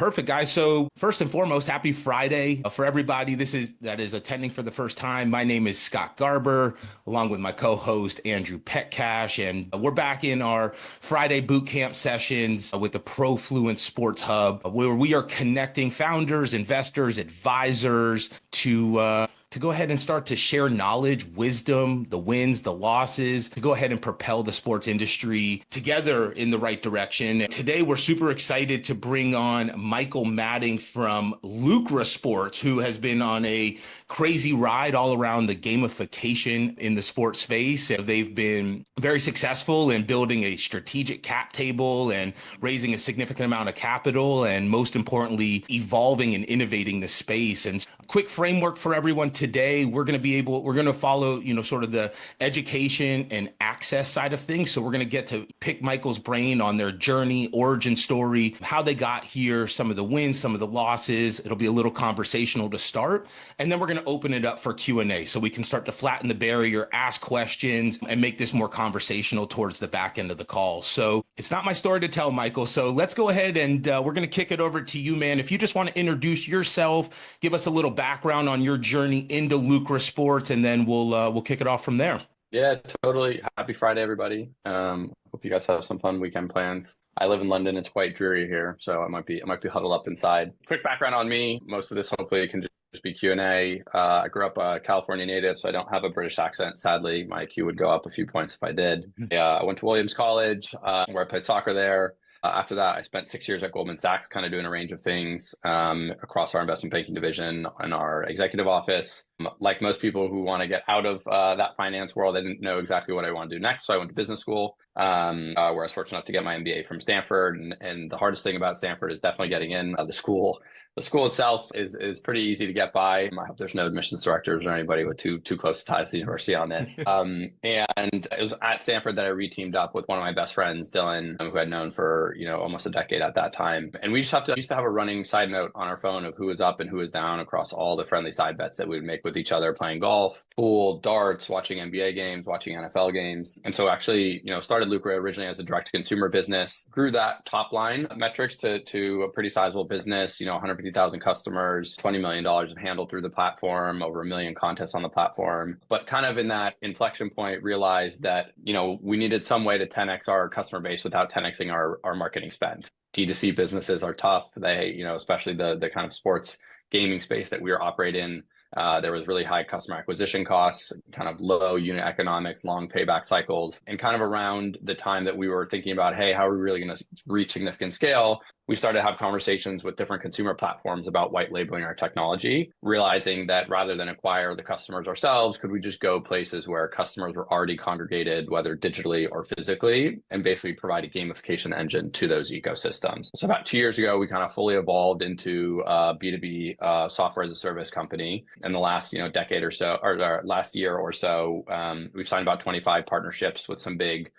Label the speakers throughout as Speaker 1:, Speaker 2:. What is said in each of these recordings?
Speaker 1: Perfect, guys. So first and foremost, happy Friday for everybody. That is attending for the first time. My name is Scott Garber, along with my co-host Andrew Petcash, and we're back in our Friday boot camp sessions with the Profluent Sports Hub, where we are connecting founders, investors, advisors to go ahead and start to share knowledge, wisdom, the wins, the losses, to go ahead and propel the sports industry together in the right direction. Today, we're super excited to bring on Michael Madding from Lucra Sports, who has been on a crazy ride all around the gamification in the sports space. They've been very successful in building a strategic cap table and raising a significant amount of capital, and most importantly, evolving and innovating the space. And quick framework for everyone today, we're going to follow, sort of the education and access side of things. So we're going to get to pick Michael's brain on their journey, origin story, how they got here, some of the wins, some of the losses. It'll be a little conversational to start. And then we're going to open it up for Q&A so we can start to flatten the barrier, ask questions, and make this more conversational towards the back end of the call. So it's not my story to tell, Michael. So let's go ahead and we're going to kick it over to you, man. If you just want to introduce yourself, give us a little background on your journey into Lucra Sports, and then we'll kick it off from there.
Speaker 2: Yeah, totally. Happy Friday, everybody. Hope you guys have some fun weekend plans. I live in London. It's quite dreary here, so I might be huddled up inside. Quick background on me. Most of this hopefully can just be Q&A. I grew up a California native, so I don't have a British accent. Sadly, my IQ would go up a few points if I did. I went to Williams College, where I played soccer there. After that, I spent 6 years at Goldman Sachs, kind of doing a range of things across our investment banking division and our executive office. Like most people who want to get out of that finance world, I didn't know exactly what I wanted to do next. So I went to business school, where I was fortunate enough to get my MBA from Stanford. And the hardest thing about Stanford is definitely getting in. The school itself is pretty easy to get by. I hope there's no admissions directors or anybody with too close ties to the university on this. And it was at Stanford that I re-teamed up with one of my best friends, Dylan, who I'd known for almost a decade at that time. And we used to have a running side note on our phone of who was up and who was down across all the friendly side bets that we would make with each other, playing golf, pool, darts, watching NBA games, watching NFL games. And so actually, started Lucra originally as a direct-to-consumer business, grew that top line metrics to a pretty sizable business, 150,000 customers, $20 million of handle through the platform, over 1 million contests on the platform. But kind of in that inflection point, realized that, we needed some way to 10x our customer base without 10xing our marketing spend. D2C businesses are tough. They, especially the kind of sports gaming space that we were operating in, there was really high customer acquisition costs, kind of low unit economics, long payback cycles. And kind of around the time that we were thinking about, hey, how are we really going to reach significant scale? We started to have conversations with different consumer platforms about white labeling our technology, realizing that rather than acquire the customers ourselves, could we just go places where customers were already congregated, whether digitally or physically, and basically provide a gamification engine to those ecosystems. So about 2 years ago, we kind of fully evolved into a B2B software as a service company. In the last decade or so, or last year or so, we've signed about 25 partnerships with some big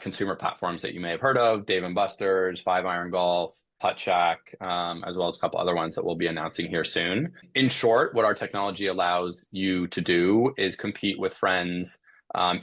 Speaker 2: consumer platforms that you may have heard of: Dave & Buster's, 5-Iron Golf, Putt Shack, as well as a couple other ones that we'll be announcing here soon. In short, what our technology allows you to do is compete with friends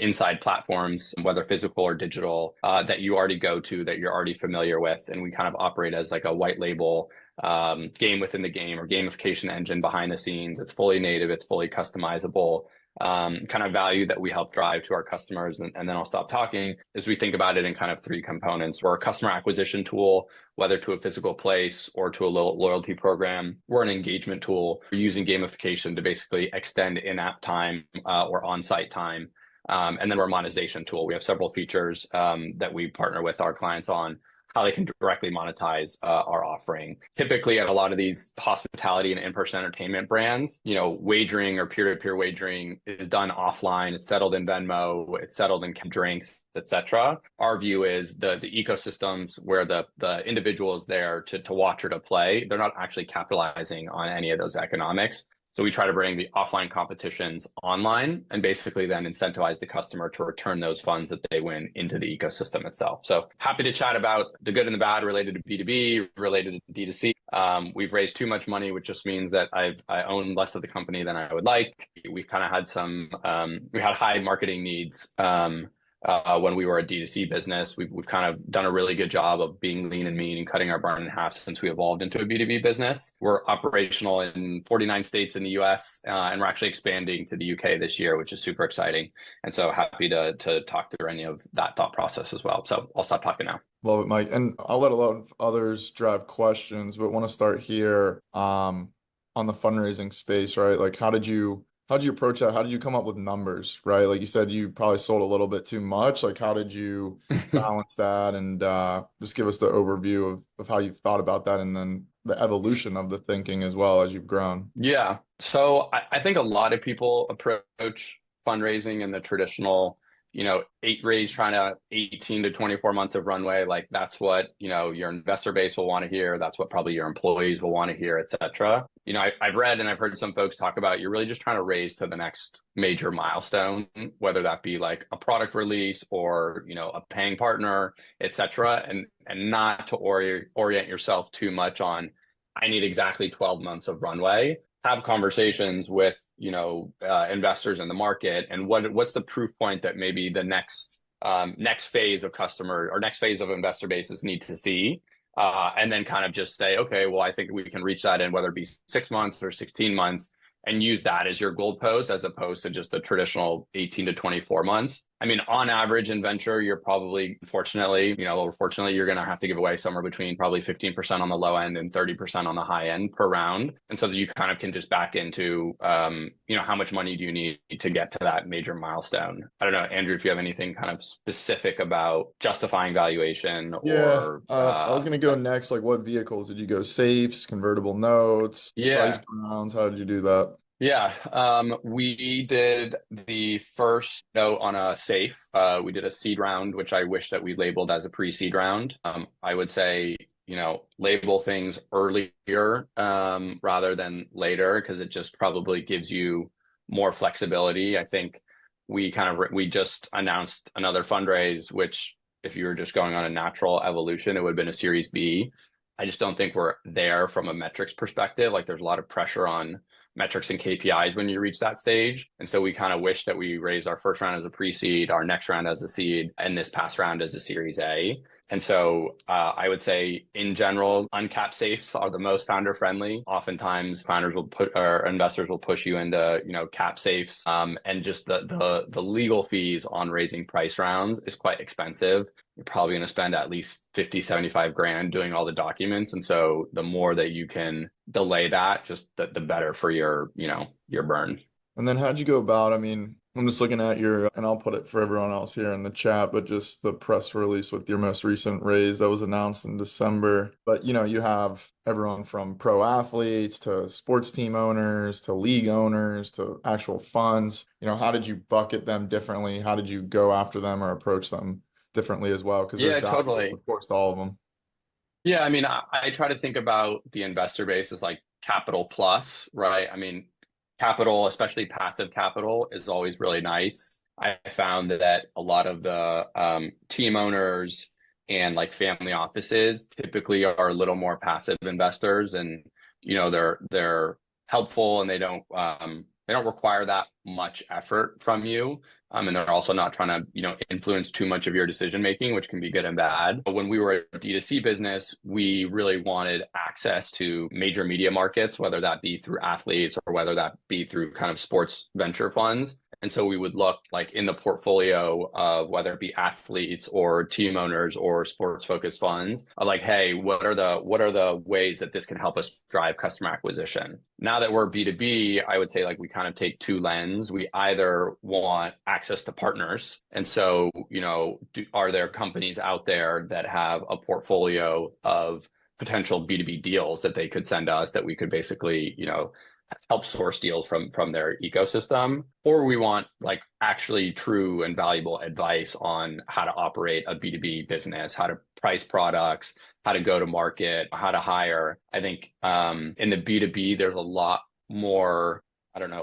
Speaker 2: inside platforms, whether physical or digital, that you already go to, that you're already familiar with. And we kind of operate as like a white label game within the game, or gamification engine behind the scenes. It's fully native, it's fully customizable. Kind of value that we help drive to our customers. And then I'll stop talking, as we think about it in kind of three components. We're a customer acquisition tool, whether to a physical place or to a loyalty program. We're an engagement tool. We're using gamification to basically extend in-app time or on-site time. And then we're a monetization tool. We have several features that we partner with our clients on, how they can directly monetize our offering. Typically at a lot of these hospitality and in-person entertainment brands, wagering or peer-to-peer wagering is done offline. It's settled in Venmo, it's settled in drinks, etc. Our view is the ecosystems where the individual is there to watch or to play, they're not actually capitalizing on any of those economics. So we try to bring the offline competitions online and basically then incentivize the customer to return those funds that they win into the ecosystem itself. So happy to chat about the good and the bad related to B2B, related to D2C. We've raised too much money, which just means that I own less of the company than I would like. We've kind of had we had high marketing needs when we were a D2C business. We've kind of done a really good job of being lean and mean and cutting our burn in half since we evolved into a B2B business. We're operational in 49 states in the US, and we're actually expanding to the UK this year, which is super exciting. And so happy to talk through any of that thought process as well. So I'll stop talking now.
Speaker 3: Love it, Mike. And I'll let a lot of others drive questions, but want to start here on the fundraising space, right? Like how did you approach that? How did you come up with numbers, right? Like you said, you probably sold a little bit too much. Like how did you balance that? And just give us the overview of how you've thought about that and then the evolution of the thinking as well as you've grown.
Speaker 2: Yeah. So I think a lot of people approach fundraising in the traditional, raise trying to 18 to 24 months of runway. Like that's what, your investor base will want to hear. That's what probably your employees will want to hear, et cetera. I've read and I've heard some folks talk about you're really just trying to raise to the next major milestone, whether that be like a product release or, a paying partner, et cetera, and not to orient yourself too much on, I need exactly 12 months of runway. Have conversations with investors in the market and what's the proof point that maybe the next phase of customer or next phase of investor bases need to see, and then kind of just say, okay, well, I think we can reach that in whether it be 6 months or 16 months and use that as your goalpost as opposed to just a traditional 18 to 24 months. I mean, on average in venture, you're probably, fortunately, you're going to have to give away somewhere between probably 15% on the low end and 30% on the high end per round. And so that you kind of can just back into, how much money do you need to get to that major milestone? I don't know, Andrew, if you have anything kind of specific about justifying valuation or...
Speaker 3: I was going to go next. Like what vehicles did you go? Safes, convertible notes, price rounds? How did you do that?
Speaker 2: Yeah, we did the first note on a safe. We did a seed round, which I wish that we labeled as a pre-seed round. I would say, label things earlier rather than later because it just probably gives you more flexibility. I think we just announced another fundraise, which if you were just going on a natural evolution, it would have been a Series B. I just don't think we're there from a metrics perspective. Like there's a lot of pressure on metrics and KPIs when you reach that stage. And so we kind of wish that we raised our first round as a pre-seed, our next round as a seed, and this past round as a Series A. And so I would say in general, uncapped safes are the most founder friendly. Oftentimes founders will investors will push you into, cap safes. And just the legal fees on raising price rounds is quite expensive. You're probably going to spend at least 50, 75 grand doing all the documents. And so the more that you can delay that, just the better for your burn.
Speaker 3: And then how'd you go about, I mean, I'm just looking at and I'll put it for everyone else here in the chat, but just the press release with your most recent raise that was announced in December. But, you have everyone from pro athletes to sports team owners to league owners to actual funds. How did you bucket them differently? How did you go after them or approach them differently as well? Because there's
Speaker 2: totally,
Speaker 3: of course, to all of them.
Speaker 2: Yeah, I mean, I try to think about the investor base as like capital plus, right? I mean, capital, especially passive capital, is always really nice. I found that a lot of the team owners and like family offices typically are a little more passive investors, and they're helpful and they don't require that much effort from you. And they're also not trying to, influence too much of your decision making, which can be good and bad. But when we were a D2C business, we really wanted access to major media markets, whether that be through athletes or whether that be through kind of sports venture funds. And so we would look like in the portfolio of whether it be athletes or team owners or sports focused funds, like, hey, what are the ways that this can help us drive customer acquisition? Now that we're B2B, I would say like we kind of take two lenses. We either want access to partners. And so, are there companies out there that have a portfolio of potential B2B deals that they could send us that we could basically, help source deals from their ecosystem? Or we want like actually true and valuable advice on how to operate a B2B business, how to price products, how to go to market, how to hire. I think in the B2B, there's a lot more,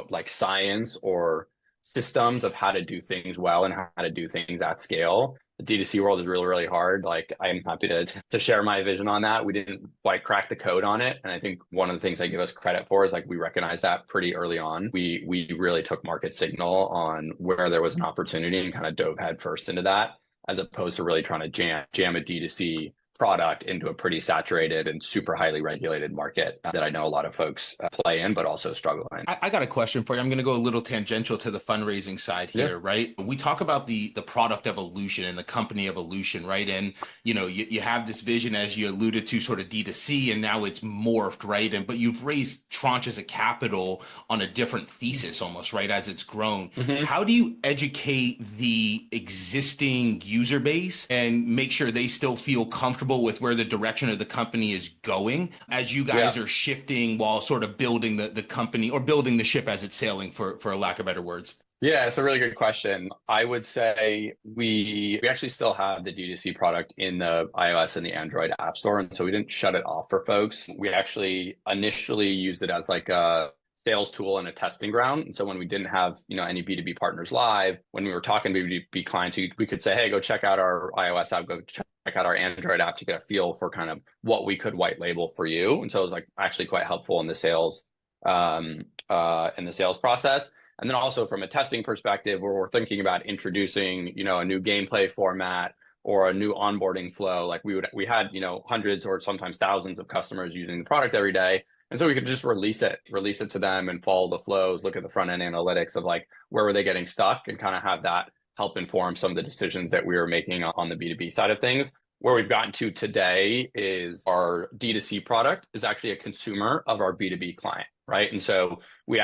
Speaker 2: like science or systems of how to do things well and how to do things at scale. D2C world is really, really hard. Like, I'm happy to share my vision on that. We didn't quite crack the code on it. And I think one of the things I give us credit for is like we recognized that pretty early on. We really took market signal on where there was an opportunity and kind of dove headfirst into that, as opposed to really trying to jam a D2C product into a pretty saturated and super highly regulated market that I know a lot of folks play in, but also struggle in.
Speaker 1: I got a question for you. I'm going to go a little tangential to the fundraising side here, right? We talk about the product evolution and the company evolution, right? And, you have this vision, as you alluded to, sort of D2C, and now it's morphed, right? But you've raised tranches of capital on a different thesis almost, right? As it's grown.
Speaker 2: Mm-hmm.
Speaker 1: How do you educate the existing user base and make sure they still feel comfortable with where the direction of the company is going as you guys are shifting while sort of building the company, or building the ship as it's sailing, for a lack of better words?
Speaker 2: Yeah, it's a really good question. I would say we actually still have the D2C product in the iOS and the Android App Store. And so we didn't shut it off for folks. We actually initially used it as like a sales tool and a testing ground. And so when we didn't have, any B2B partners live, when we were talking to B2B clients, we could say, hey, go check out our iOS app, go check out our Android app to get a feel for kind of what we could white label for you. And so it was like actually quite helpful in the sales process. And then also from a testing perspective, where we're thinking about introducing, a new gameplay format or a new onboarding flow, like we had, hundreds or sometimes thousands of customers using the product every day. And so we could just release it to them and follow the flows, look at the front end analytics of like, where were they getting stuck, and kind of have that help inform some of the decisions that we were making on the B2B side of things. Where we've gotten to today is our D2C product is actually a consumer of our B2B client, right? And so we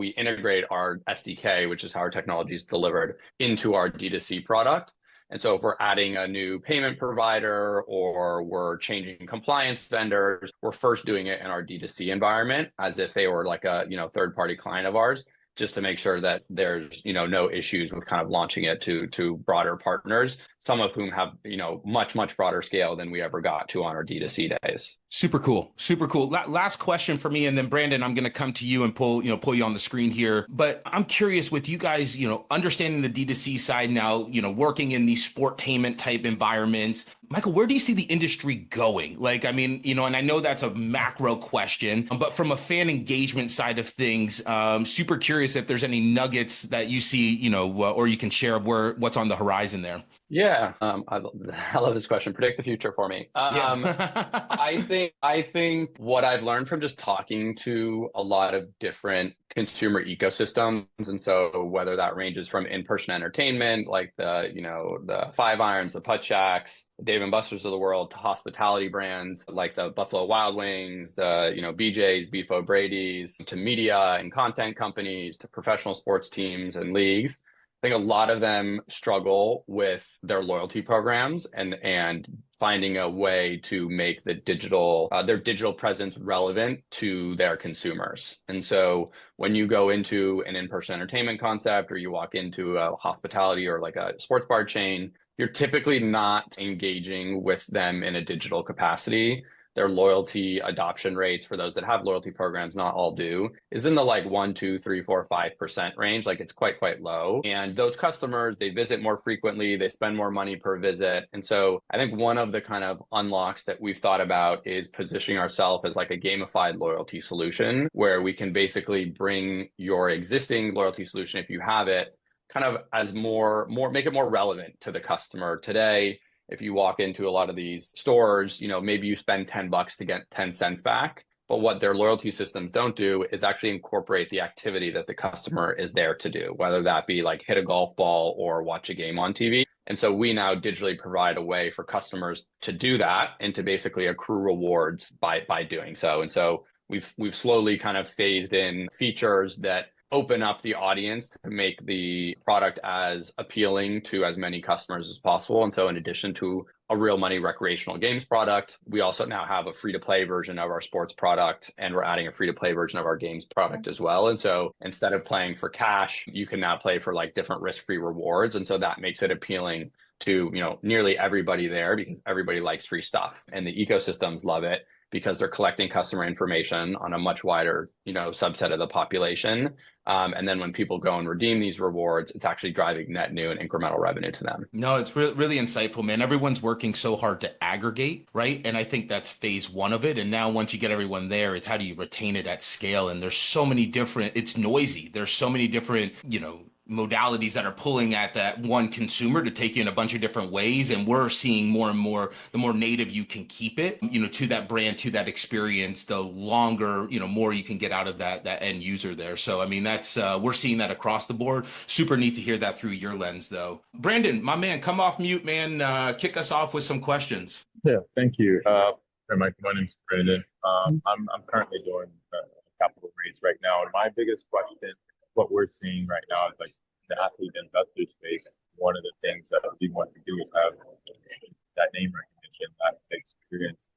Speaker 2: integrate our SDK, which is how our technology is delivered, into our D2C product. And so if we're adding a new payment provider or we're changing compliance vendors, we're first doing it in our D2C environment as if they were like a, third-party client of ours, just to make sure that there's, no issues with kind of launching it to broader partners, some of whom have, much, much broader scale than we ever got to on our D2C days.
Speaker 1: Super cool. Super cool. Last question for me, and then Brandon, I'm going to come to you and pull you on the screen here. But I'm curious, with you guys, understanding the D2C side now, working in these sportainment type environments, Michael, where do you see the industry going? Like, I mean, and I know that's a macro question, but from a fan engagement side of things, super curious if there's any nuggets that you see, or you can share of what's on the horizon there.
Speaker 2: Yeah, I love this question. Predict the future for me. I think what I've learned from just talking to a lot of different consumer ecosystems, and so whether that ranges from in-person entertainment, like the Five Irons, the Putt Shacks, the Dave and Buster's of the world, to hospitality brands like the Buffalo Wild Wings, the BJ's, Beef O'Brady's, to media and content companies, to professional sports teams and leagues. I think a lot of them struggle with their loyalty programs and finding a way to make their digital presence relevant to their consumers. And so when you go into an in-person entertainment concept, or you walk into a hospitality or like a sports bar chain, you're typically not engaging with them in a digital capacity. Their loyalty adoption rates, for those that have loyalty programs, not all do, is in the like 1, 2, 3, 4, 5% range. Like, it's quite low. And those customers, they visit more frequently, they spend more money per visit. And so I think one of the kind of unlocks that we've thought about is positioning ourselves as like a gamified loyalty solution, where we can basically bring your existing loyalty solution, if you have it, kind of as make it more relevant to the customer today. If you walk into a lot of these stores, maybe you spend $10 to get 10 cents back. But what their loyalty systems don't do is actually incorporate the activity that the customer is there to do, whether that be like hit a golf ball or watch a game on TV. And so we now digitally provide a way for customers to do that and to basically accrue rewards by doing so. And so we've slowly kind of phased in features that open up the audience to make the product as appealing to as many customers as possible. And so in addition to a real money recreational games product, we also now have a free-to-play version of our sports product, and we're adding a free-to-play version of our games product as well. And so instead of playing for cash, you can now play for like different risk-free rewards. And so that makes it appealing to, nearly everybody there, because everybody likes free stuff and the ecosystems love it. because they're collecting customer information on a much wider, subset of the population. And then when people go and redeem these rewards, it's actually driving net new and incremental revenue to them.
Speaker 1: No, it's really insightful, man. Everyone's working so hard to aggregate, right? And I think that's phase one of it. And now once you get everyone there, it's how do you retain it at scale? And there's so many different, it's noisy. There's so many different, modalities that are pulling at that one consumer to take you in a bunch of different ways. And we're seeing more and more, the more native you can keep it, to that brand, to that experience, the longer, more you can get out of that end user there. So, I mean, that's, we're seeing that across the board. Super neat to hear that through your lens though. Brandon, my man, come off mute, man. Kick us off with some questions.
Speaker 4: Yeah, thank you. Hi, Mike. My name's Brandon. I'm currently doing a capital raise right now. And my biggest question, what we're seeing right now is like the athlete investor space. One of the things that we want to do is have that name recognition, that experience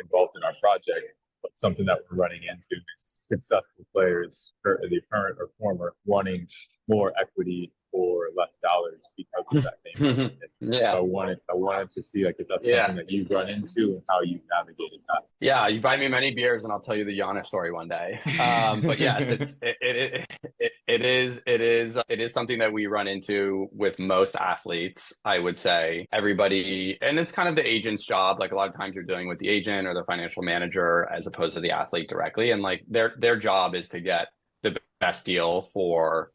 Speaker 4: involved in our project. But something that we're running into is successful players, the current or former, wanting more equity for less dollars because of that name recognition.
Speaker 2: Yeah.
Speaker 4: So I wanted to see like if that's something that you've run into and how you've navigated that.
Speaker 2: Yeah, you buy me many beers and I'll tell you the Giannis story one day. But yes, it is something that we run into with most athletes. I would say everybody, and it's kind of the agent's job. Like a lot of times you're dealing with the agent or the financial manager as opposed to the athlete directly, and like their job is to get the best deal for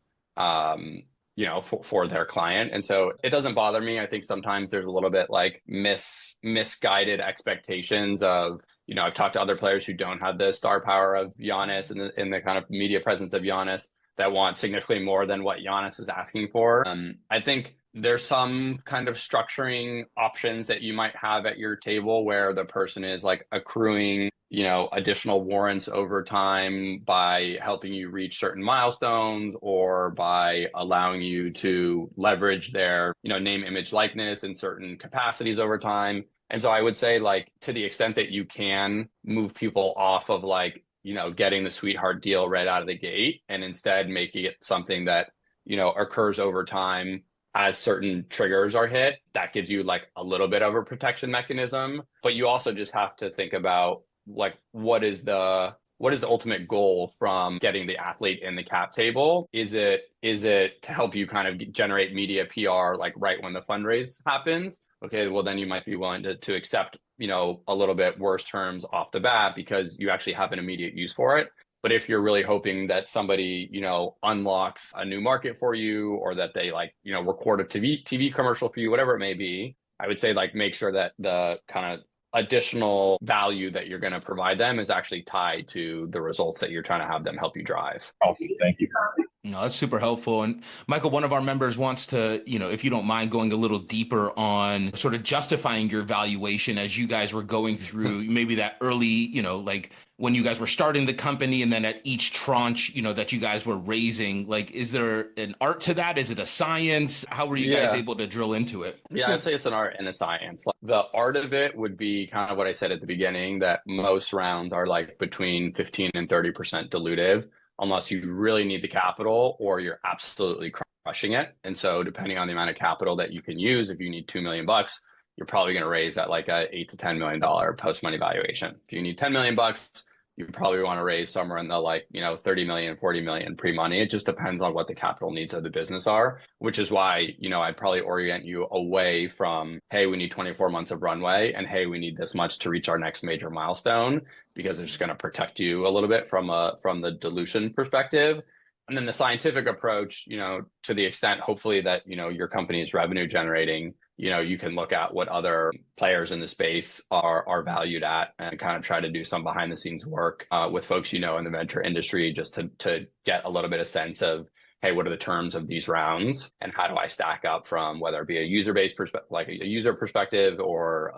Speaker 2: for their client. And so it doesn't bother me. I think sometimes there's a little bit like misguided expectations of, I've talked to other players who don't have the star power of Giannis and the kind of media presence of Giannis that want significantly more than what Giannis is asking for. I think there's some kind of structuring options that you might have at your table where the person is like accruing, additional warrants over time by helping you reach certain milestones or by allowing you to leverage their, name, image, likeness in certain capacities over time. And so I would say like to the extent that you can move people off of like, getting the sweetheart deal right out of the gate and instead making it something that, occurs over time as certain triggers are hit, that gives you like a little bit of a protection mechanism. But you also just have to think about like, what is the ultimate goal from getting the athlete in the cap table? Is it to help you kind of generate media PR like right when the fundraise happens? Okay, well then you might be willing to accept, a little bit worse terms off the bat because you actually have an immediate use for it. But if you're really hoping that somebody, unlocks a new market for you or that they like, record a TV commercial for you, whatever it may be, I would say like make sure that the kind of additional value that you're going to provide them is actually tied to the results that you're trying to have them help you drive.
Speaker 4: Awesome. Thank you.
Speaker 1: No, that's super helpful. And Michael, one of our members wants to, if you don't mind going a little deeper on sort of justifying your valuation as you guys were going through maybe that early, like when you guys were starting the company and then at each tranche, that you guys were raising, like, is there an art to that? Is it a science? How were you guys able to drill into it?
Speaker 2: Yeah, I'd say it's an art and a science. Like, the art of it would be kind of what I said at the beginning, that most rounds are like between 15 and 30% dilutive, unless you really need the capital or you're absolutely crushing it. And so depending on the amount of capital that you can use, if you need $2 million, you're probably going to raise at like a $8 to $10 million post-money valuation. If you need $10 million, you probably want to raise somewhere in the 30 million, 40 million pre-money. It just depends on what the capital needs of the business are, which is why, I'd probably orient you away from, hey, we need 24 months of runway and hey, we need this much to reach our next major milestone, because it's just going to protect you a little bit from the dilution perspective. And then the scientific approach, to the extent, hopefully that, your company is revenue generating, you can look at what other players in the space are valued at and kind of try to do some behind the scenes work with folks, in the venture industry, just to get a little bit of sense of, hey, what are the terms of these rounds and how do I stack up from whether it be a user-based perspective, like a user perspective or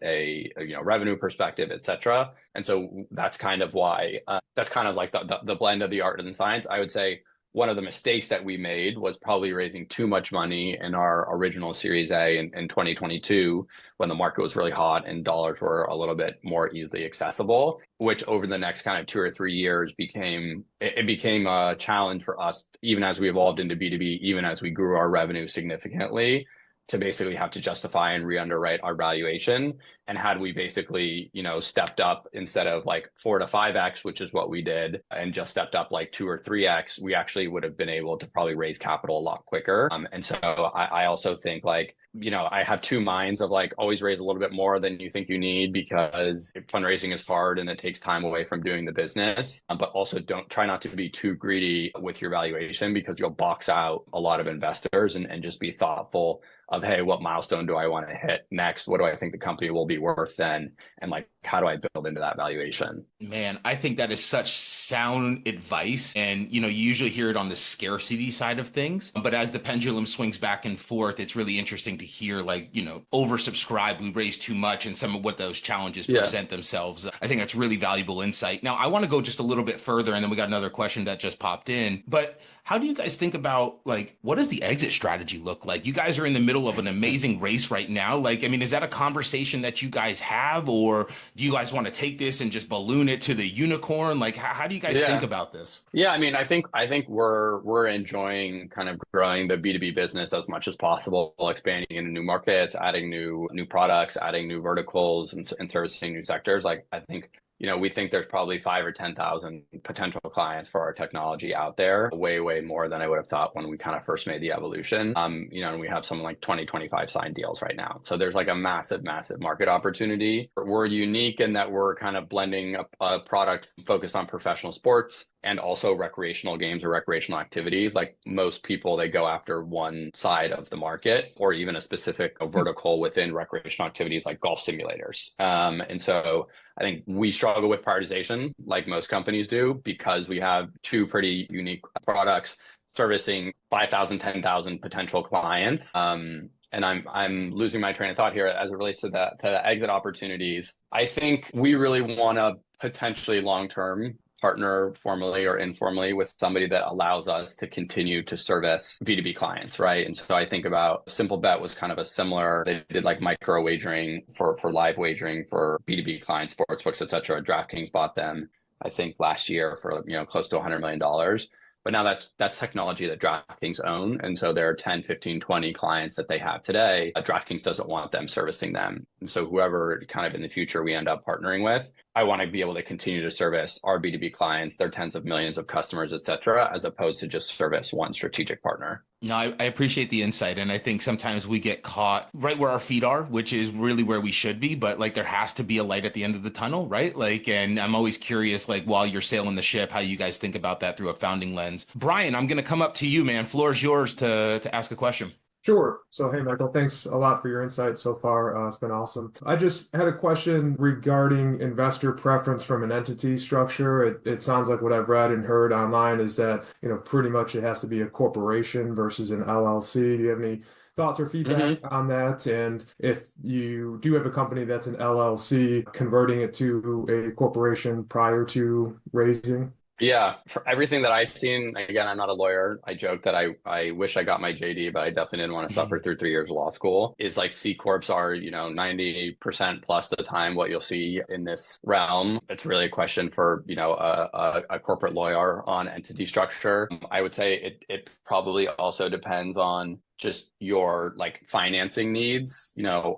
Speaker 2: a revenue perspective, et cetera. And so that's kind of why that's kind of like the blend of the art and the science. I would say one of the mistakes that we made was probably raising too much money in our original Series A in 2022, when the market was really hot and dollars were a little bit more easily accessible, which over the next kind of 2 or 3 years became a challenge for us, even as we evolved into B2B, even as we grew our revenue significantly, to basically have to justify and re-underwrite our valuation. And had we basically, stepped up instead of like 4 to 5x, which is what we did, and just stepped up like 2 or 3x, we actually would have been able to probably raise capital a lot quicker. And so I also think like, I have two minds of like always raise a little bit more than you think you need, because fundraising is hard and it takes time away from doing the business. But also don't try not to be too greedy with your valuation, because you'll box out a lot of investors, and just be thoughtful of, hey, what milestone do I want to hit next? What do I think the company will be worth then? And like, how do I build into that valuation?
Speaker 1: Man, I think that is such sound advice. And, you usually hear it on the scarcity side of things. But as the pendulum swings back and forth, it's really interesting to hear like, oversubscribed, we raise too much, and some of what those challenges present themselves. I think that's really valuable insight. Now, I want to go just a little bit further, and then we got another question that just popped in. But how do you guys think about like, what does the exit strategy look like? You guys are in the middle of an amazing race right now. Like, I mean, is that a conversation that you guys have, or do you guys want to take this and just balloon it to the unicorn? Like, how do you guys think about this?
Speaker 2: Yeah, I mean, I think we're enjoying kind of growing the B2B business as much as possible, expanding into new markets, adding new products, adding new verticals, and servicing new sectors. Like, I think we think there's probably 5,000 or 10,000 potential clients for our technology out there, way more than I would have thought when we kind of first made the evolution. And we have something like 25 signed deals right now. So there's like a massive market opportunity. We're unique in that we're kind of blending a product focused on professional sports and also recreational games or recreational activities. Like most people, they go after one side of the market, or even a specific vertical within recreational activities like golf simulators. And so I think we struggle with prioritization like most companies do, because we have two pretty unique products servicing 5,000, 10,000 potential clients. And I'm losing my train of thought here as it relates to the exit opportunities. I think we really want to potentially long-term partner formally or informally with somebody that allows us to continue to service B2B clients, right? And so I think about Simple Bet was kind of a similar, they did like micro wagering for live wagering for B2B clients, sportsbooks, et cetera. DraftKings bought them, I think last year for, close to $100 million. But now that's technology that DraftKings own. And so there are 10, 15, 20 clients that they have today. DraftKings doesn't want them servicing them. And so whoever kind of in the future we end up partnering with, I want to be able to continue to service our B2B clients, their tens of millions of customers, et cetera, as opposed to just service one strategic partner.
Speaker 1: No, I appreciate the insight. And I think sometimes we get caught right where our feet are, which is really where we should be. But like, there has to be a light at the end of the tunnel, right? Like, and I'm always curious, like while you're sailing the ship, how you guys think about that through a founding lens. Brian, I'm going to come up to you, man. Floor is yours to ask a question.
Speaker 5: Sure. So, hey, Michael, thanks a lot for your insight so far. It's been awesome. I just had a question regarding investor preference from an entity structure. It sounds like what I've read and heard online is that, pretty much it has to be a corporation versus an LLC. Do you have any thoughts or feedback on that? And if you do have a company that's an LLC, converting it to a corporation prior to raising?
Speaker 2: Yeah, for everything that I've seen, again, I'm not a lawyer. I joke that I wish I got my JD, but I definitely didn't want to suffer through 3 years of law school. Is like C Corps are, 90% plus the time what you'll see in this realm. It's really a question for, a corporate lawyer on entity structure. I would say it probably also depends on just your like financing needs.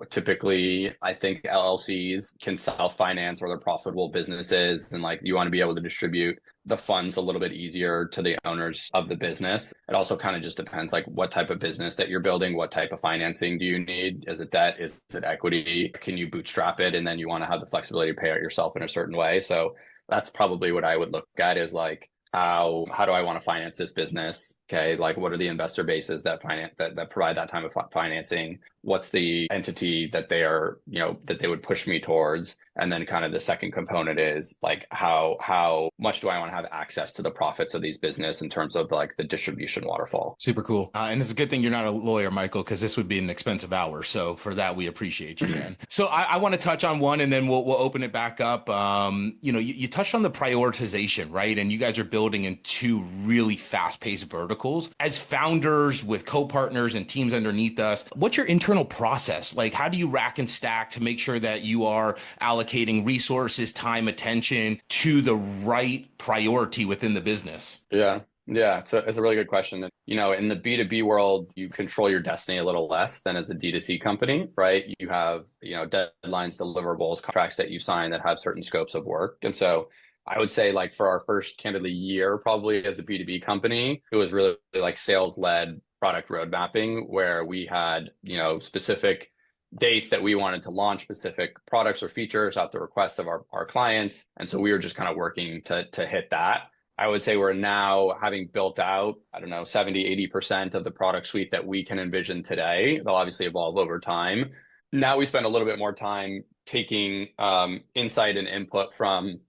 Speaker 2: Typically I think LLCs can self-finance, or they're profitable businesses, and like you want to be able to distribute the funds a little bit easier to the owners of the business. It also kind of just depends like what type of business that you're building, what type of financing do you need? Is it debt? Is it equity? Can you bootstrap it? And then you want to have the flexibility to pay out yourself in a certain way. So that's probably what I would look at, is like, how do I want to finance this business? Okay, like what are the investor bases that provide that type of financing? What's the entity that they are, that they would push me towards? And then kind of the second component is like how much do I want to have access to the profits of these business in terms of like the distribution waterfall?
Speaker 1: Super cool. And it's a good thing you're not a lawyer, Michael, because this would be an expensive hour. So for that, we appreciate you, man. So I want to touch on one, and then we'll open it back up. You touched on the prioritization, right? And you guys are building in two really fast-paced verticals. As founders with co-partners and teams underneath us, what's your internal process? Like, how do you rack and stack to make sure that you are allocating resources, time, attention to the right priority within the business?
Speaker 2: Yeah. Yeah, so it's a really good question. You know, in the B2B world, you control your destiny a little less than as a D2C company, right? You have, you know, deadlines, deliverables, contracts that you sign that have certain scopes of work. And so I would say like for our first candidly year, probably as a B2B company, it was really like sales led product road mapping where we had, you know, specific dates that we wanted to launch specific products or features at the request of our clients. And so we were just kind of working to hit that. I would say we're now having built out, I don't know, 70, 80% of the product suite that we can envision today. They'll obviously evolve over time. Now we spend a little bit more time taking insight and input from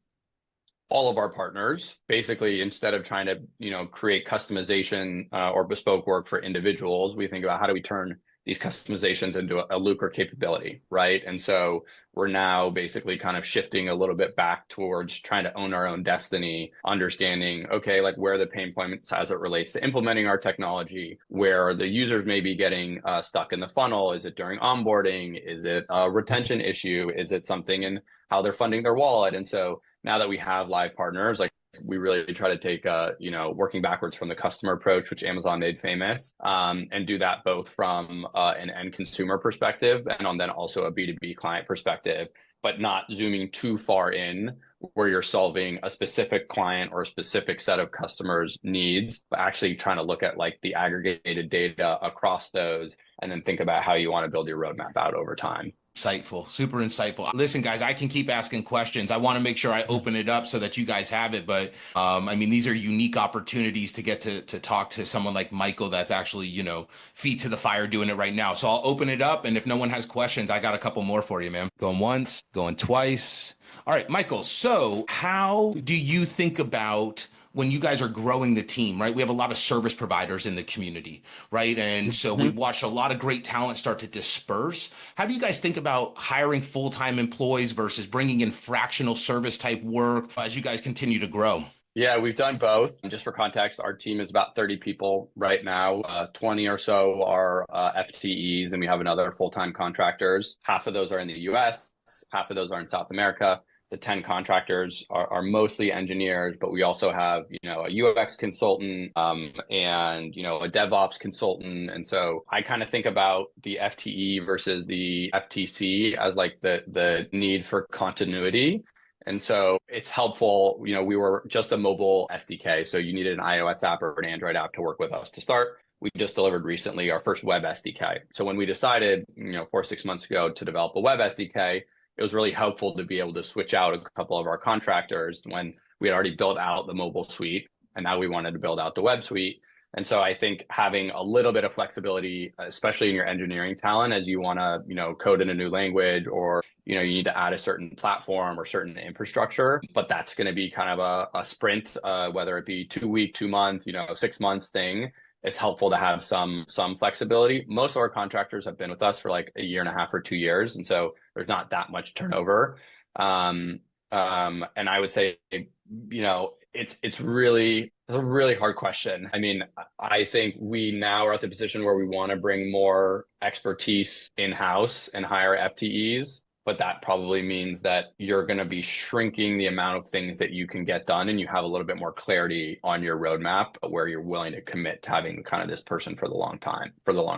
Speaker 2: all of our partners. Basically, instead of trying to, you know, create customization or bespoke work for individuals, we think about how do we turn these customizations into a Lucra capability, right? And so we're now basically kind of shifting a little bit back towards trying to own our own destiny, understanding, okay, like where the pain points as it relates to implementing our technology, where the users may be getting stuck in the funnel. Is it during onboarding? Is it a retention issue? Is it something in how they're funding their wallet? And so now that we have live partners, like we really try to take, you know, working backwards from the customer approach, which Amazon made famous, and do that both from an end consumer perspective and then also a B2B client perspective, but not zooming too far in where you're solving a specific client or a specific set of customers' needs, but actually trying to look at like the aggregated data across those and then think about how you want to build your roadmap out over time.
Speaker 1: Insightful, super insightful. Listen, guys, I can keep asking questions. I want to make sure I open it up so that you guys have it. But I mean, these are unique opportunities to get to talk to someone like Michael that's actually, you know, feet to the fire doing it right now. So I'll open it up. And if no one has questions, I got a couple more for you, man. Going once, going twice. All right, Michael. So how do you think about when you guys are growing the team, right? We have a lot of service providers in the community, right? And so we've watched a lot of great talent start to disperse. How do you guys think about hiring full-time employees versus bringing in fractional service type work as you guys continue to grow?
Speaker 2: Yeah, we've done both. Just for context, our team is about 30 people right now. 20 or so are FTEs, and we have another full-time contractors. Half of those are in the US, half of those are in South America. The 10 contractors are mostly engineers, but we also have, you know, a UX consultant and, you know, a DevOps consultant. And so I kind of think about the FTE versus the FTC as like the need for continuity. And so it's helpful, you know, we were just a mobile SDK. So you needed an iOS app or an Android app to work with us to start. We just delivered recently our first web SDK. So when we decided, you know, 4 or 6 months ago to develop a web SDK, it was really helpful to be able to switch out a couple of our contractors when we had already built out the mobile suite and now we wanted to build out the web suite. And so I think having a little bit of flexibility, especially in your engineering talent, as you want to, you know, code in a new language or, you know, you need to add a certain platform or certain infrastructure, but that's going to be kind of a sprint, whether it be 2 week, 2 month, you know, 6 months thing. It's helpful to have some flexibility. Most of our contractors have been with us for like 1.5 years or 2 years. And so there's not that much turnover. And I would say, you know, it's a really hard question. I mean, I think we now are at the position where we want to bring more expertise in-house and hire FTEs. But that probably means that you're going to be shrinking the amount of things that you can get done, and you have a little bit more clarity on your roadmap where you're willing to commit to having kind of this person for the long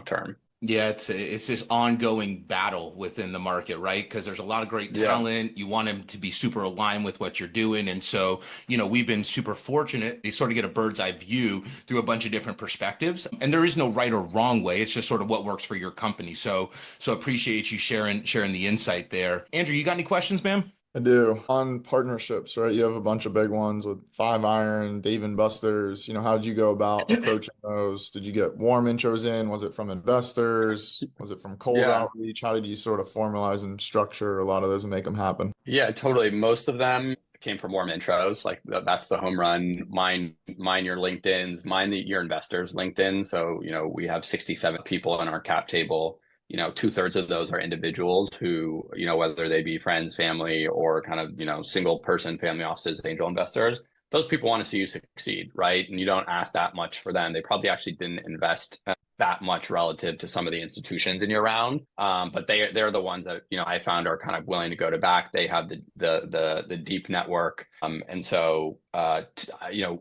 Speaker 2: term.
Speaker 1: Yeah, it's this ongoing battle within the market, right? Because there's a lot of great talent. Yeah. You want them to be super aligned with what you're doing. And so, you know, we've been super fortunate. You sort of get a bird's eye view through a bunch of different perspectives. And there is no right or wrong way. It's just sort of what works for your company. So appreciate you sharing the insight there. Andrew, you got any questions, ma'am?
Speaker 3: I do. On partnerships, right? You have a bunch of big ones with Five Iron, Dave and Buster's. You know, how did you go about approaching those? Did you get warm intros in? Was it from investors? Was it from cold outreach? How did you sort of formalize and structure a lot of those and make them happen?
Speaker 2: Yeah, totally. Most of them came from warm intros. Like that's the home run. Mine your LinkedIn's, your investors' LinkedIn. So, you know, we have 67 people on our cap table. You know, 2/3 of those are individuals who, you know, whether they be friends, family, or kind of, you know, single person family offices, angel investors. those people want to see you succeed, right? And you don't ask that much for them. They probably actually didn't invest that much relative to some of the institutions in your round. But they're the ones that, I found are kind of willing to go to back. They have the deep network. And so,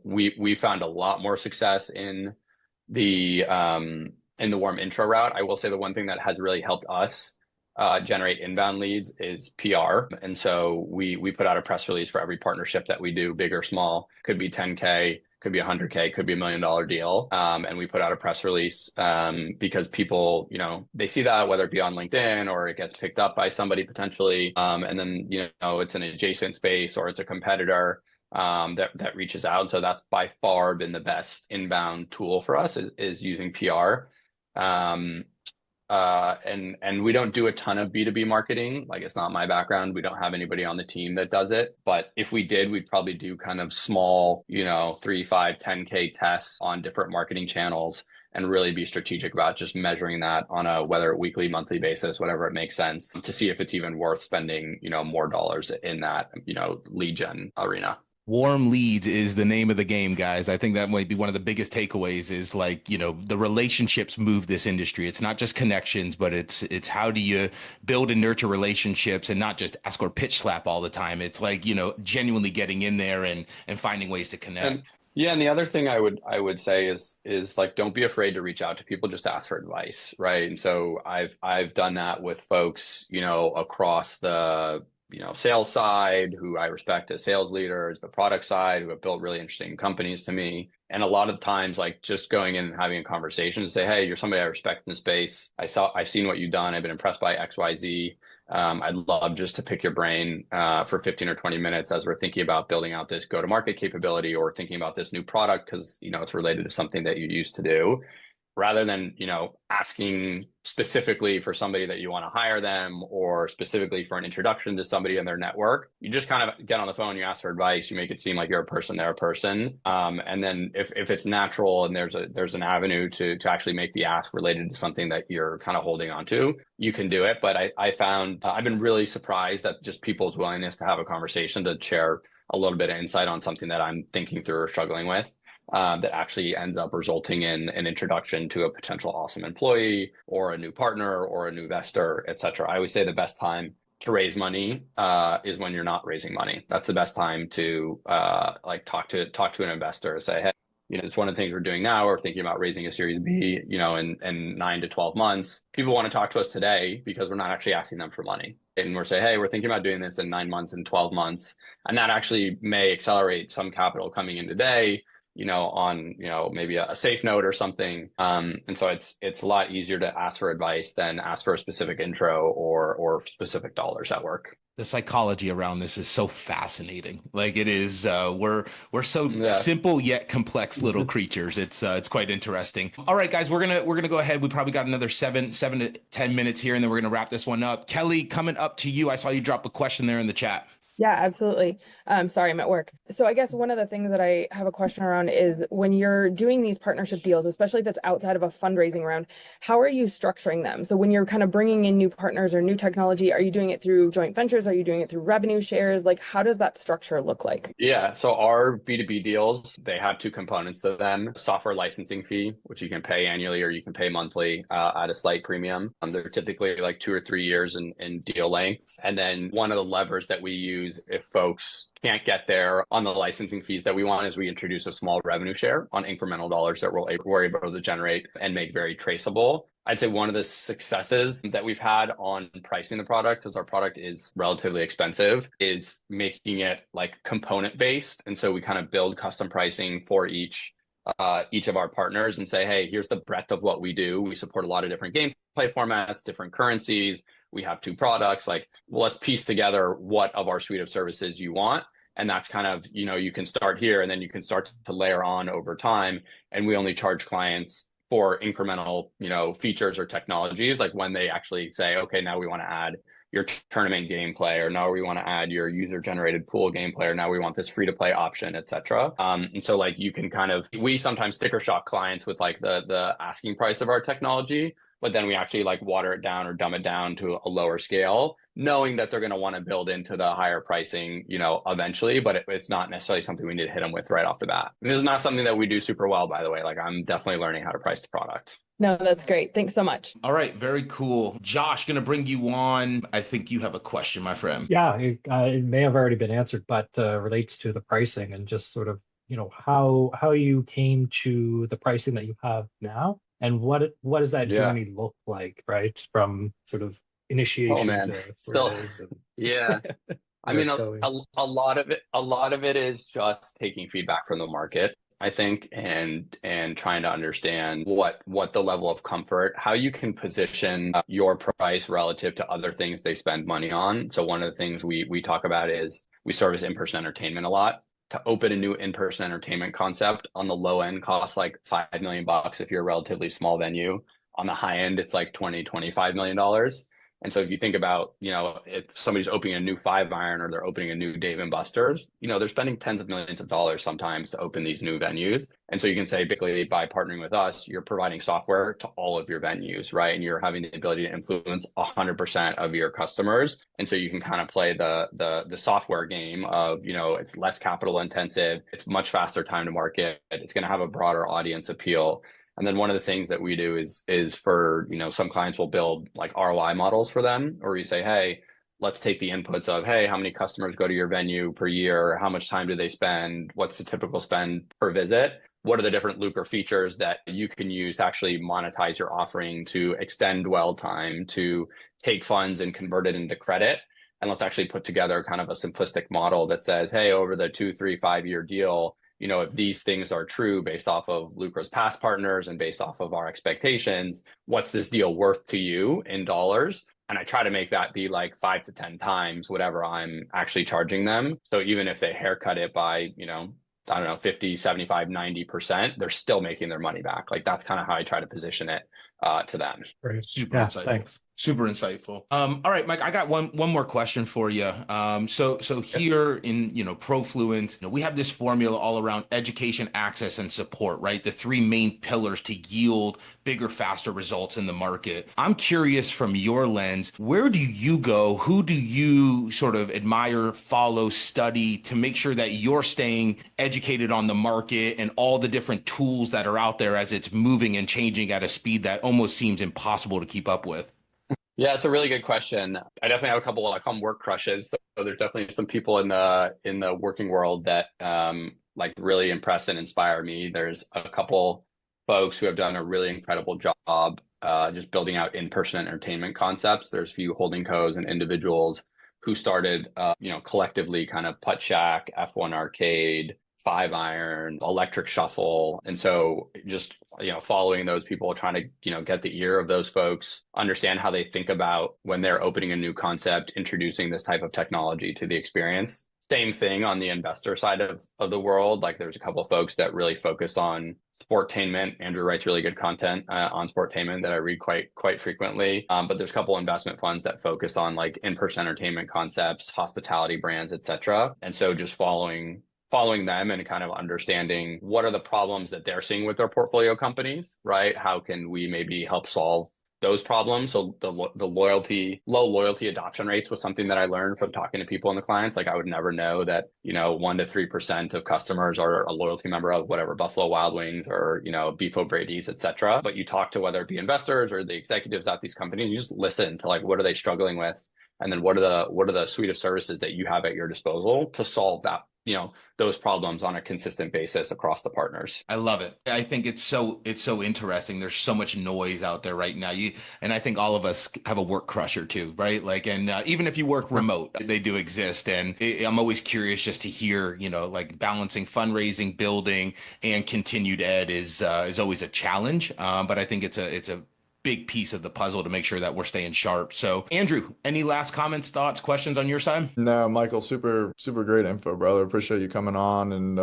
Speaker 2: we found a lot more success in the warm intro route. I will say the one thing that has really helped us generate inbound leads is PR. And so we put out a press release for every partnership that we do, big or small. Could be 10K, could be 100K, could be $1 million deal. And we put out a press release because people, they see that, whether it be on LinkedIn or it gets picked up by somebody potentially. And then, it's an adjacent space or it's a competitor that reaches out. So that's by far been the best inbound tool for us is using PR. And we don't do a ton of B2B marketing. Like, it's not my background. We don't have anybody on the team that does it. But if we did, we'd probably do kind of small, 3, 5, 10K tests on different marketing channels and really be strategic about just measuring that on a, whether weekly, monthly basis, whatever it makes sense, to see if it's even worth spending, more dollars in that, lead gen arena.
Speaker 1: Warm leads is the name of the game, guys. I think that might be one of the biggest takeaways is the relationships move this industry. It's not just connections, but it's how do you build and nurture relationships and not just ask or pitch slap all the time. It's genuinely getting in there and finding ways to connect.
Speaker 2: And the other thing I would say is like, don't be afraid to reach out to people, just ask for advice, right? And so I've done that with folks, across the sales side, who I respect as sales leaders, the product side, who have built really interesting companies to me. And a lot of times, like, just going in and having a conversation to say, hey, you're somebody I respect in the space. I've seen what you've done. I've been impressed by XYZ. I'd love just to pick your brain for 15 or 20 minutes as we're thinking about building out this go-to-market capability or thinking about this new product because, it's related to something that you used to do. Rather than, asking specifically for somebody that you want to hire them or specifically for an introduction to somebody in their network, you just kind of get on the phone, you ask for advice, you make it seem like you're a person, they're a person. And then if it's natural and there's an avenue to actually make the ask related to something that you're kind of holding on to, you can do it. But I found, I've been really surprised at just people's willingness to have a conversation, to share a little bit of insight on something that I'm thinking through or struggling with. That actually ends up resulting in an introduction to a potential awesome employee or a new partner or a new investor, et cetera. I always say the best time to raise money is when you're not raising money. That's the best time to talk to an investor and say, hey, it's one of the things we're doing now. We're thinking about raising a Series B, in 9 to 12 months. People want to talk to us today because we're not actually asking them for money. And we're saying, hey, we're thinking about doing this in 9 months and 12 months. And that actually may accelerate some capital coming in today, on, maybe a safe note or something. And so it's a lot easier to ask for advice than ask for a specific intro or specific dollars at work.
Speaker 1: The psychology around this is so fascinating. Like, it is, we're so simple yet complex little creatures. It's quite interesting. All right, guys, we're gonna go ahead. We probably got another 7 to 10 minutes here, and then we're gonna wrap this one up. Kelly, coming up to you. I saw you drop a question there in the chat.
Speaker 6: Yeah, absolutely. Sorry, I'm at work. So I guess one of the things that I have a question around is when you're doing these partnership deals, especially if it's outside of a fundraising round, how are you structuring them? So when you're kind of bringing in new partners or new technology, are you doing it through joint ventures? Are you doing it through revenue shares? Like, how does that structure look like?
Speaker 2: Yeah, so our B2B deals, they have 2 components to them. Software licensing fee, which you can pay annually or you can pay monthly at a slight premium. They're typically like 2 or 3 years in deal length. And then one of the levers that we use if folks can't get there on the licensing fees that we want is we introduce a small revenue share on incremental dollars that we're able to generate and make very traceable. I'd say one of the successes that we've had on pricing the product, because our product is relatively expensive, is making it like component based. And so we kind of build custom pricing for each of our partners and say, hey, here's the breadth of what we do. We support a lot of different gameplay formats, different currencies. We have 2 products. Like, well, let's piece together what of our suite of services you want. And that's kind of, you can start here and then you can start to layer on over time. And we only charge clients for incremental, features or technologies. Like when they actually say, okay, now we want to add your tournament gameplay, or now we want to add your user generated pool gameplay, or now we want this free to play option, et cetera. And so like you can we sometimes sticker shock clients with like the asking price of our technology, but then we actually like water it down or dumb it down to a lower scale knowing that they're going to want to build into the higher pricing, eventually, but it's not necessarily something we need to hit them with right off the bat. This is not something that we do super well, by the way. Like, I'm definitely learning how to price the product.
Speaker 6: No, that's great. Thanks so much.
Speaker 1: All right, very cool. Josh, going to bring you on. I think you have a question, my friend.
Speaker 7: Yeah, it may have already been answered, but relates to the pricing and just sort of, how you came to the pricing that you have now, and what does that journey look like, right? From sort of initiation to
Speaker 2: still,
Speaker 7: where it is and
Speaker 2: yeah. I mean, a lot of it is just taking feedback from the market, I think, and trying to understand what the level of comfort, how you can position your price relative to other things they spend money on. So one of the things we talk about is we service in-person entertainment a lot. To open a new in-person entertainment concept on the low end costs like $5 million if you're a relatively small venue. On the high end, it's like $25 million. And so if you think about, if somebody's opening a new 5-Iron or they're opening a new Dave & Buster's, they're spending tens of millions of dollars sometimes to open these new venues. And so you can say, basically, by partnering with us, you're providing software to all of your venues, right? And you're having the ability to influence 100% of your customers. And so you can kind of play the software game of, it's less capital intensive, it's much faster time to market, it's going to have a broader audience appeal. And then one of the things that we do is for, some clients will build like ROI models for them, or you say, hey, let's take the inputs of, hey, how many customers go to your venue per year? How much time do they spend? What's the typical spend per visit? What are the different Lucra features that you can use to actually monetize your offering, to extend dwell time, to take funds and convert it into credit? And let's actually put together kind of a simplistic model that says, hey, over the 2, 3, 5-year deal, if these things are true based off of Lucra's past partners and based off of our expectations, what's this deal worth to you in dollars? And I try to make that be like 5 to 10 times whatever I'm actually charging them. So even if they haircut it by, I don't know, 50, 75, 90%, they're still making their money back. Like, that's kind of how I try to position it to them.
Speaker 7: Great.
Speaker 1: Super insightful.
Speaker 7: Thanks.
Speaker 1: Super insightful. All right, Mike, I got one more question for you. So here in, Profluent, we have this formula all around education, access, and support, right? The 3 main pillars to yield bigger, faster results in the market. I'm curious, from your lens, where do you go? Who do you sort of admire, follow, study to make sure that you're staying educated on the market and all the different tools that are out there as it's moving and changing at a speed that almost seems impossible to keep up with?
Speaker 2: Yeah, it's a really good question. I definitely have a couple, I call them work crushes. So there's definitely some people in the working world that like really impress and inspire me. There's a couple folks who have done a really incredible job just building out in-person entertainment concepts. There's a few holding co-s and individuals who started, collectively kind of Putt Shack, F1 Arcade, 5-Iron, Electric Shuffle. And so just, following those people, trying to, get the ear of those folks, understand how they think about when they're opening a new concept, introducing this type of technology to the experience. Same thing on the investor side of the world. Like, there's a couple of folks that really focus on sportainment. Andrew writes really good content on sportainment that I read quite frequently. But there's a couple investment funds that focus on like in-person entertainment concepts, hospitality brands, etc. And so just following them and kind of understanding what are the problems that they're seeing with their portfolio companies, right? How can we maybe help solve those problems? So the low loyalty adoption rates was something that I learned from talking to people and the clients. Like, I would never know that, 1 to 3% of customers are a loyalty member of whatever, Buffalo Wild Wings or, Beef O'Brady's, et cetera. But you talk to whether it be investors or the executives at these companies, you just listen to like, what are they struggling with? And then what are the suite of services that you have at your disposal to solve that, those problems on a consistent basis across the partners.
Speaker 1: I love it. I think it's so interesting. There's so much noise out there right now. And I think all of us have a work crusher too, right? Like, and even if you work remote, they do exist. And I'm always curious just to hear, like, balancing fundraising, building, and continued ed is always a challenge. But I think it's a big piece of the puzzle to make sure that we're staying sharp. So, Andrew, any last comments, thoughts, questions on your side?
Speaker 3: No, Michael, super great info, brother. Appreciate you coming on, and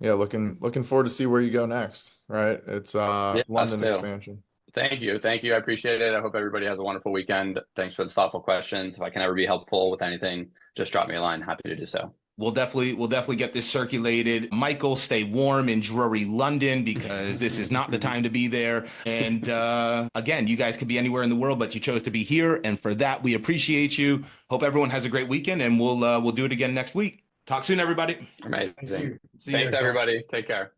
Speaker 3: yeah, looking forward to see where you go next. Right? It's London expansion.
Speaker 2: Thank you. I appreciate it. I hope everybody has a wonderful weekend. Thanks for the thoughtful questions. If I can ever be helpful with anything, just drop me a line. Happy to do so.
Speaker 1: We'll definitely get this circulated. Michael, stay warm in Drury, London, because this is not the time to be there. And again, you guys could be anywhere in the world, but you chose to be here, and for that we appreciate you. Hope everyone has a great weekend, and we'll do it again next week. Talk soon, everybody.
Speaker 2: Amazing.
Speaker 5: See you.
Speaker 2: Thanks, everybody. Take care.